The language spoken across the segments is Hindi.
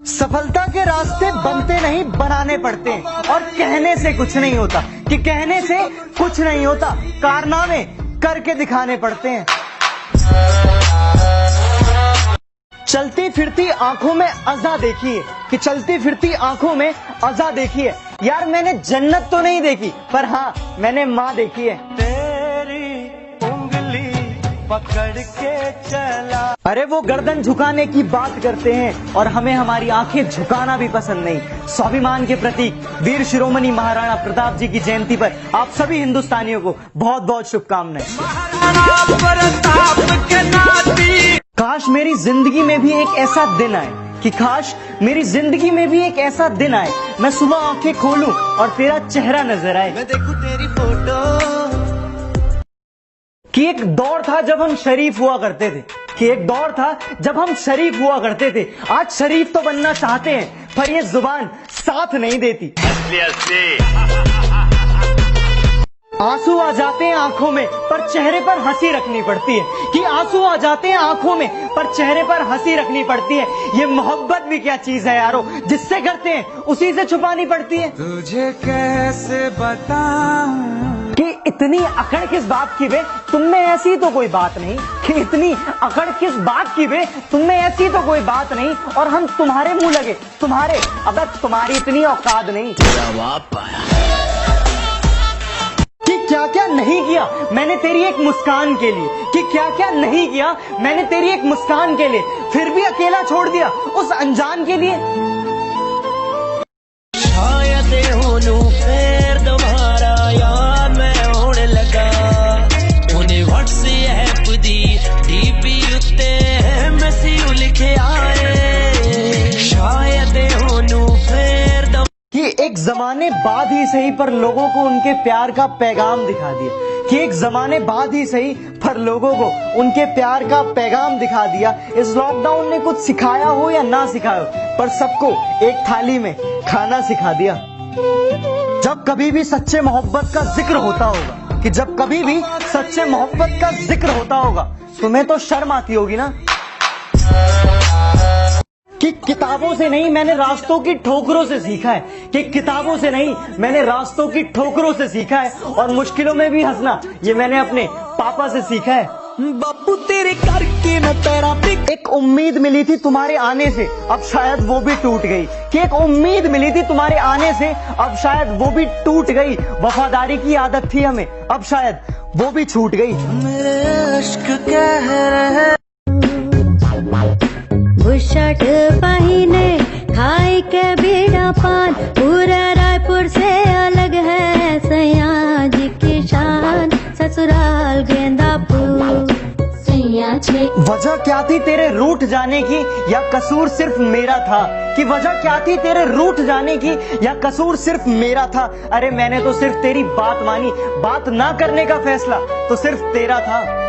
सफलता के रास्ते बनते नहीं बनाने पड़ते हैं, और कहने से कुछ नहीं होता, कि कहने से कुछ नहीं होता, कारनामे करके दिखाने पड़ते हैं। चलती फिरती आंखों में अज़ा देखी है, कि चलती फिरती आंखों में अज़ा देखी है। यार मैंने जन्नत तो नहीं देखी, पर हाँ मैंने माँ देखी है। तेरी उंगली पकड़ के चला। अरे वो गर्दन झुकाने की बात करते हैं और हमें हमारी आंखें झुकाना भी पसंद नहीं। स्वाभिमान के प्रतीक वीर शिरोमणि महाराणा प्रताप जी की जयंती पर आप सभी हिंदुस्तानियों को बहुत बहुत शुभकामनाएं। काश मेरी जिंदगी में भी एक ऐसा दिन आए, कि काश मेरी जिंदगी में भी एक ऐसा दिन आए, मैं सुबह आंखें खोलूं और तेरा चेहरा नजर आए। मैं देखूं तेरी फोटो। कि एक दौर था जब हम शरीफ हुआ करते थे, कि एक दौर था जब हम शरीफ हुआ करते थे। आज शरीफ तो बनना चाहते हैं, पर ये जुबान साथ नहीं देती। आंसू आ जाते हैं आंखों में, पर चेहरे पर हंसी रखनी पड़ती है। कि आंसू आ जाते हैं आंखों में, पर चेहरे पर हंसी रखनी पड़ती है। ये मोहब्बत भी क्या चीज है यारो, जिससे करते हैं उसी से छुपानी पड़ती है। तुझे कैसे बताऊं कि इतनी अकड़ किस बात की वे, तुम में ऐसी तो कोई बात नहीं। कि इतनी अकड़ किस बात की वे, तुम में ऐसी तो कोई बात नहीं, और हम तुम्हारे मुंह लगे, तुम्हारे, अब तुम्हारी इतनी औकात नहीं। कि क्या क्या नहीं किया मैंने तेरी एक मुस्कान के लिए, कि क्या क्या नहीं किया मैंने तेरी एक मुस्कान के लिए, फिर भी अकेला छोड़ दिया उस अनजान के लिए। शायद होनू फिर दोबारा यार मैं होने लगा, उन्हें व्हाट्सएप दी डीपी उत्ते मैसेज लिखे आए, शायद होनू फिर कि एक जमाने बाद ही सही पर लोगों को उनके प्यार का पैगाम दिखा दिया। कि एक जमाने बाद ही सही पर लोगों को उनके प्यार का पैगाम दिखा दिया। इस लॉकडाउन ने कुछ सिखाया हो या ना सिखाया हो, पर सबको एक थाली में खाना सिखा दिया। जब कभी भी सच्चे मोहब्बत का जिक्र होता होगा, कि जब कभी भी सच्चे मोहब्बत का जिक्र होता होगा, तुम्हें तो शर्म आती होगी ना। कि किताबों से नहीं मैंने रास्तों की ठोकरों से सीखा है, कि किताबों से नहीं मैंने रास्तों की ठोकरों से सीखा है, और मुश्किलों में भी हंसना ये मैंने अपने पापा से सीखा है। बापू तेरे करके न तेरा एक उम्मीद मिली थी तुम्हारे आने से, अब शायद वो भी टूट गई। कि एक उम्मीद मिली थी तुम्हारे आने से, अब शायद वो भी टूट गई। वफादारी की आदत थी हमें, अब शायद वो भी छूट गई। मेरे इश्क कह रहे शर्ट पहिने खाई के बीड़ा पान, पूरा रायपुर से अलग है सैया जी की शान, ससुराल गेंदा फूल सैया छे। वजह क्या थी तेरे रूठ जाने की, या कसूर सिर्फ मेरा था? कि वजह क्या थी तेरे रूठ जाने की, या कसूर सिर्फ मेरा था? अरे मैंने तो सिर्फ तेरी बात मानी, बात ना करने का फैसला तो सिर्फ तेरा था।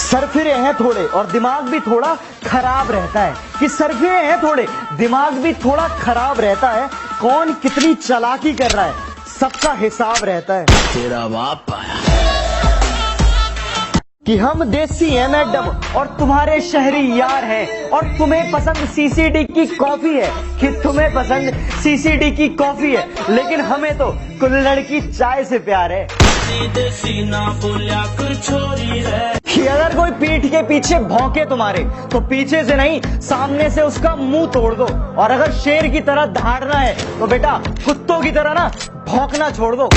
सरफिरे हैं थोड़े और दिमाग भी थोड़ा खराब रहता है, कि सरफिरे हैं थोड़े दिमाग भी थोड़ा खराब रहता है। कौन कितनी चालाकी कर रहा है सबका हिसाब रहता है। तेरा बाप आया। कि हम देसी हैं मैडम और तुम्हारे शहरी यार हैं, और तुम्हें पसंद सीसीडी की कॉफी है, कि तुम्हें पसंद सीसीडी की कॉफी है, लेकिन हमें तो कुल्हड़ की चाय से प्यार है। कि अगर कोई पीठ के पीछे भौंके तुम्हारे, तो पीछे से नहीं सामने से उसका मुंह तोड़ दो, और अगर शेर की तरह दहाड़ना है तो बेटा कुत्तों की तरह ना भौंकना छोड़ दो।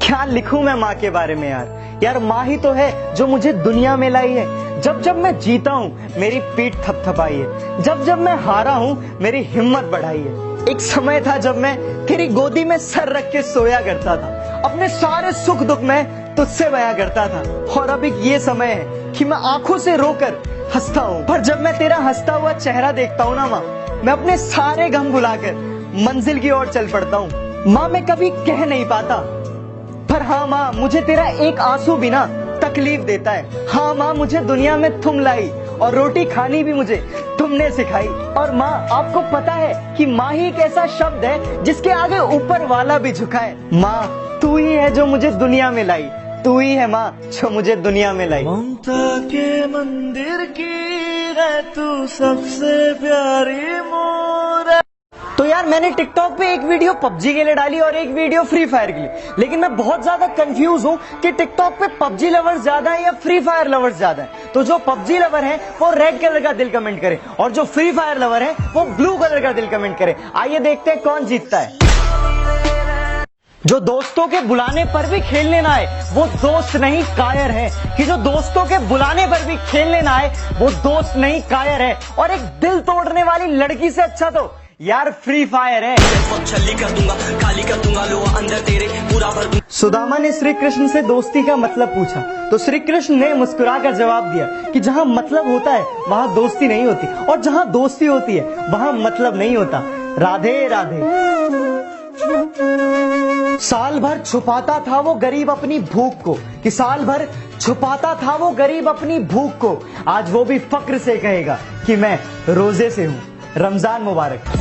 क्या लिखूं मैं माँ के बारे में यार, यार माँ ही तो है जो मुझे दुनिया में लाई है। जब जब मैं जीता हूँ मेरी पीठ थपथपाई है, जब जब मैं हारा हूँ मेरी हिम्मत बढ़ाई है। एक समय था जब मैं तेरी गोदी में सर रख के सोया करता था, अपने सारे सुख दुख में तुझसे बयां करता था, और अब एक ये समय है कि मैं आंखों से रोकर हंसता हूँ। पर जब मैं तेरा हंसता हुआ चेहरा देखता हूँ ना माँ, मैं अपने सारे गम भुलाकर मंजिल की ओर चल पड़ता हूँ। माँ मैं कभी कह नहीं पाता, पर हाँ माँ मुझे तेरा एक आंसू भी ना तकलीफ देता है। हाँ माँ मुझे दुनिया में तुम लाई, और रोटी खानी भी मुझे तुमने सिखाई। और माँ आपको पता है कि माँ ही एक ऐसा शब्द है जिसके आगे ऊपर वाला भी झुका है। माँ तू ही है जो मुझे दुनिया में लाई, तू ही है माँ जो मुझे दुनिया में लाई। ममता के मंदिर की है तू सबसे प्यारी मोरा। तो यार मैंने टिकटॉक पे एक वीडियो पबजी के लिए डाली और एक वीडियो फ्री फायर के लिए, लेकिन मैं बहुत ज्यादा कंफ्यूज हूँ कि टिकटॉक पे पबजी लवर्स ज्यादा है या फ्री फायर लवर्स ज्यादा है। तो जो पबजी लवर है वो रेड कलर का दिल कमेंट करे और जो फ्री फायर लवर है वो ब्लू कलर का दिल कमेंट करे। आइए देखते हैं कौन जीतता है। जो दोस्तों के बुलाने पर भी खेलने ना आए वो दोस्त नहीं कायर है, कि जो दोस्तों के बुलाने पर भी खेलने ना आए वो दोस्त नहीं कायर है। और एक दिल तोड़ने वाली लड़की से अच्छा तो यार फ्री फायर है। कर दूंगा, खाली कर दूंगा, लो अंदर तेरे पूरा भर दूंगा। सुदामा ने श्री कृष्ण से दोस्ती का मतलब पूछा तो श्री कृष्ण ने मुस्कुराकर जवाब दिया कि जहाँ मतलब होता है वहाँ दोस्ती नहीं होती, और जहाँ दोस्ती होती है वहाँ मतलब नहीं होता। राधे राधे। साल भर छुपाता था वो गरीब अपनी भूख को, कि साल भर छुपाता था वो गरीब अपनी भूख को, आज वो भी फक्र से कहेगा कि मैं रोजे से हूँ। रमजान मुबारक।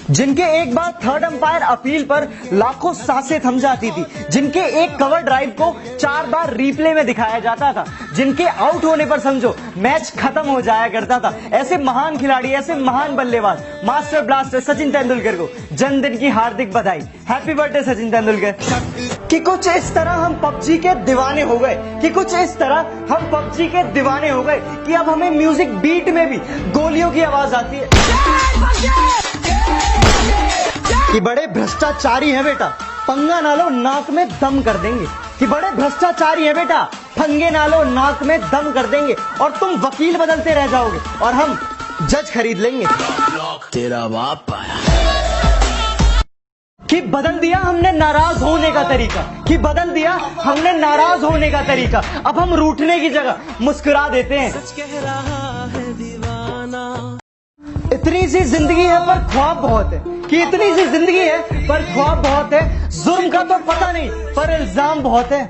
जिनके एक बार थर्ड अंपायर अपील पर लाखों सांसें थम जाती थी, जिनके एक कवर ड्राइव को 4 बार रिप्ले में दिखाया जाता था, जिनके आउट होने पर समझो मैच खत्म हो जाया करता था, ऐसे महान खिलाड़ी, ऐसे महान बल्लेबाज मास्टर ब्लास्टर सचिन तेंदुलकर को जन्मदिन की हार्दिक बधाई। Happy birthday Sachin Tendulkar. कि कुछ इस तरह हम पबजी के दीवाने हो गए, कि कुछ इस तरह हम पबजी के दीवाने हो गए कि अब हमें म्यूजिक बीट में भी गोलियों की आवाज आती है। कि बड़े भ्रष्टाचारी हैं बेटा, पंगा ना लो नाक में दम कर देंगे। कि बड़े भ्रष्टाचारी हैं बेटा, पंगे ना लो नाक में दम कर देंगे। और तुम वकील बदलते रह जाओगे और हम जज खरीद लेंगे। तेरा बाप आया। कि बदल दिया हमने नाराज होने का तरीका, कि बदल दिया हमने नाराज होने का तरीका। अब हम रूठने की जगह मुस्कुरा देते हैं। सच कह रहा है दीवाना। इतनी सी जिंदगी है पर ख्वाब बहुत है, कि इतनी सी जिंदगी है पर ख्वाब बहुत है। जुर्म का तो पता नहीं पर इल्जाम बहुत है।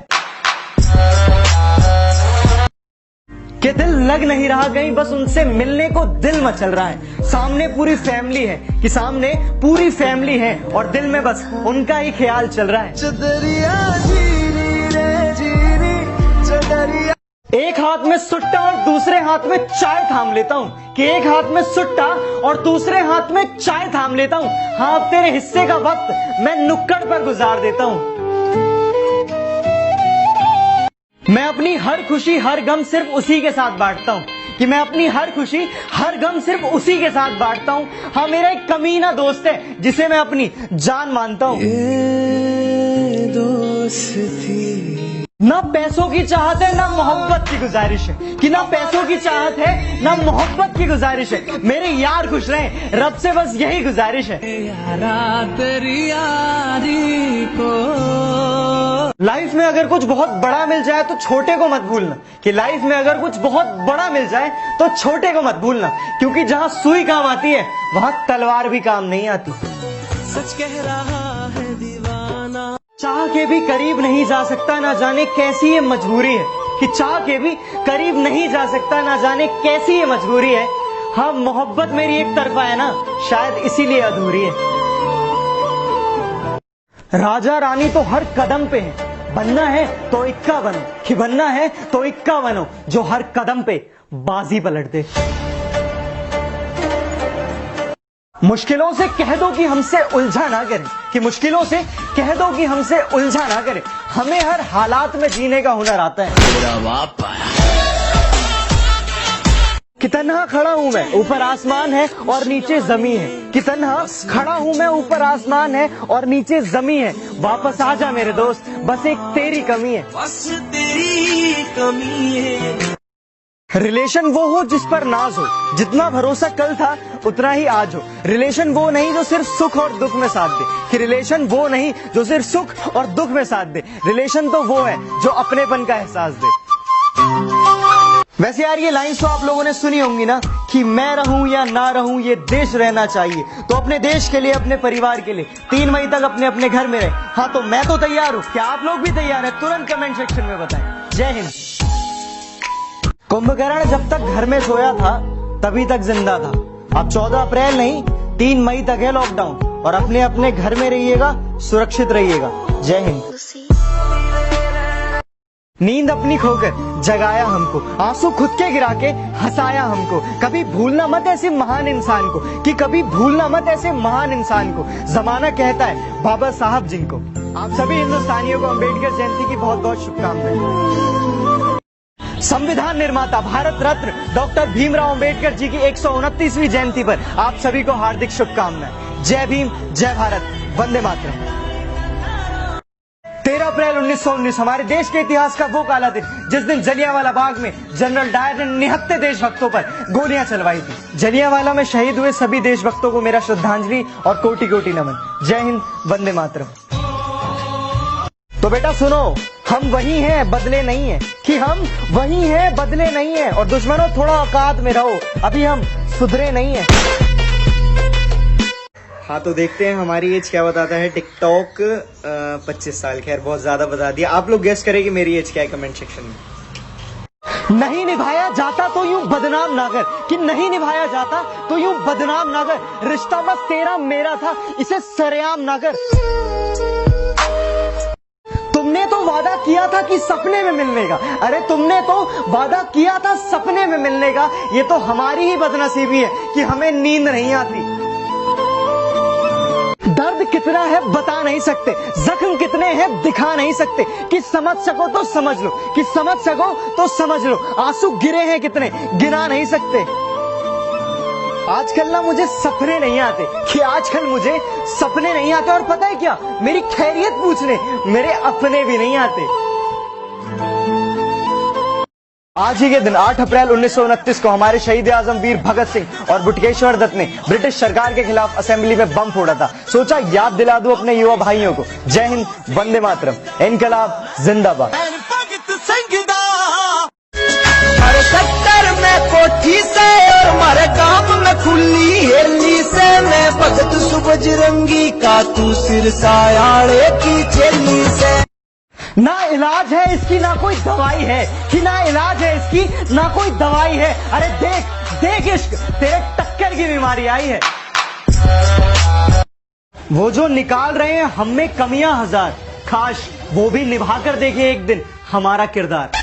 कि दिल लग नहीं रहा कहीं, बस उनसे मिलने को दिल मचल रहा है। सामने पूरी फैमिली है, कि सामने पूरी फैमिली है और दिल में बस उनका ही ख्याल चल रहा है। चदरिया जीरी रे जीरी चदरिया। एक हाथ में सुट्टा और दूसरे हाथ में चाय थाम लेता हूँ, कि एक हाथ में सुट्टा और दूसरे हाथ में चाय थाम लेता हूँ। हाँ अब तेरे हिस्से का वक्त मैं नुक्कड़ पर गुजार देता हूँ। मैं अपनी हर खुशी हर गम सिर्फ उसी के साथ बांटता हूँ, कि मैं अपनी हर खुशी हर गम सिर्फ उसी के साथ बांटता हूँ। हाँ मेरा एक कमीना दोस्त है जिसे मैं अपनी जान मानता हूँ। ये दोस्ती ना पैसों की चाहत है ना मोहब्बत की गुजारिश है, कि ना पैसों की चाहत है ना मोहब्बत की गुजारिश है। मेरे यार खुश रहें, रब से बस यही गुजारिश है। यारा तेरी यारी को। लाइफ में अगर कुछ बहुत बड़ा मिल जाए तो छोटे को मत भूलना, कि लाइफ में अगर कुछ बहुत बड़ा मिल जाए तो छोटे को मत भूलना, क्योंकि जहाँ सुई काम आती है वहाँ तलवार भी काम नहीं आती। सच कह रहा है दीवाना। चाह के भी करीब नहीं जा सकता, ना जाने कैसी ये मजबूरी है, कि चाह के भी करीब नहीं जा सकता, ना जाने कैसी ये मजबूरी है। हाँ मोहब्बत मेरी एक तरफा है ना, शायद इसीलिए अधूरी है। राजा रानी तो हर कदम पे है, बनना है तो इक्का बनो, कि बनना है तो इक्का बनो जो हर कदम पे बाजी पलट दे। मुश्किलों से कह दो कि हमसे उलझा ना करें, कि मुश्किलों से कह दो कि हमसे उलझा ना करें। हमें हर हालात में जीने का हुनर आता है। तेरा बाप आया। कि तन्हा खड़ा हूं मैं, ऊपर आसमान है और नीचे जमी है, कि तन्हा खड़ा हूं मैं, ऊपर आसमान है और नीचे जमी है। वापस आ जा मेरे दोस्त, बस एक तेरी कमी है। बस तेरी कमी है। रिलेशन वो हो जिस पर नाज हो, जितना भरोसा कल था उतना ही आज हो। रिलेशन वो नहीं जो सिर्फ सुख और दुख में साथ दे, कि रिलेशन वो नहीं जो सिर्फ सुख और दुख में साथ दे। रिलेशन तो वो है जो अपनेपन का एहसास दे। वैसे यार ये लाइन्स तो आप लोगों ने सुनी होंगी ना, कि मैं रहूं या ना रहूं ये देश रहना चाहिए। तो अपने देश के लिए, अपने परिवार के लिए 3 मई तक अपने अपने घर में रहे। हाँ तो मैं तो तैयार हूँ, क्या आप लोग भी तैयार हैं? तुरंत कमेंट सेक्शन में बताएं। जय हिंद। कुंभकर्ण जब तक घर में सोया था तभी तक जिंदा था। अब 14 अप्रैल नहीं 3 मई तक है लॉकडाउन। और अपने अपने घर में रहिएगा, सुरक्षित रहिएगा। जय हिंद। नींद अपनी खोकर जगाया हमको, आंसू खुद के गिरा के हंसाया हमको। कभी भूलना मत ऐसे महान इंसान को, कि कभी भूलना मत ऐसे महान इंसान को। जमाना कहता है बाबा साहब जिनको। आप सभी हिंदुस्तानियों को अम्बेडकर जयंती की बहुत बहुत शुभकामनाएं। संविधान निर्माता भारत रत्न डॉक्टर भीमराव अम्बेडकर जी की 129वीं जयंती पर आप सभी को हार्दिक शुभकामनाएं। जय भीम, जय भारत, वंदे मातरम। 13 अप्रैल 1919 हमारे देश के इतिहास का वो काला दिन जिस दिन जलियांवाला बाग में जनरल डायर ने निहत्थे देशभक्तों पर गोलियां चलवाई थी। जलियांवाला में शहीद हुए सभी देशभक्तों को मेरा श्रद्धांजलि और कोटि कोटि नमन। जय हिंद, वंदे मातरम। तो बेटा सुनो, हम वही हैं, बदले नहीं हैं, कि हम वही हैं, बदले नहीं हैं। और दुश्मनों थोड़ा औकात में रहो, अभी हम सुधरे नहीं हैं। हाँ तो देखते हैं हमारी एज क्या बताता है टिकटॉक। 25 साल। खैर बहुत ज्यादा बता दिया। आप लोग गेस करें कि मेरी एज क्या है कमेंट सेक्शन में। नहीं निभाया जाता तो यूं बदनाम ना कर, कि नहीं निभाया जाता तो यूं बदनाम ना कर। रिश्ता बस तेरा मेरा था, इसे सरेआम ना कर। तुमने तो वादा किया था कि सपने में मिलने का। अरे तुमने तो वादा किया था सपने में मिलने का। ये तो हमारी ही बदनसीबी है कि हमें नींद नहीं आती। दर्द कितना है बता नहीं सकते, जख्म कितने हैं दिखा नहीं सकते। कि समझ सको तो समझ लो, कि समझ सको तो समझ लो। आंसू गिरे हैं कितने गिना नहीं सकते। आजकल ना मुझे सपने नहीं आते, कि आजकल मुझे सपने नहीं आते। और पता है क्या, मेरी खैरियत पूछने मेरे अपने भी नहीं आते। आज ही के दिन 8 अप्रैल 1929 को हमारे शहीद आजम वीर भगत सिंह और बुटकेश्वर दत्त ने ब्रिटिश सरकार के खिलाफ असेंबली में बम फोड़ा था। सोचा याद दिला दूं अपने युवा भाइयों को। जय हिंद, वंदे मातरम, इनकलाब जिंदाबाद। हर सेक्टर में कोठी से और हमारे गांव में खुली हेली से। मैं भगत सुबजरंगी का तू सिर सायाड़े की चेली से। ना इलाज है इसकी ना कोई दवाई है, कि ना इलाज है इसकी ना कोई दवाई है। अरे देख देख इश्क, तेरे टक्कर की बीमारी आई है। वो जो निकाल रहे हैं हम में कमियां हजार, काश वो भी निभा कर देखे एक दिन हमारा किरदार।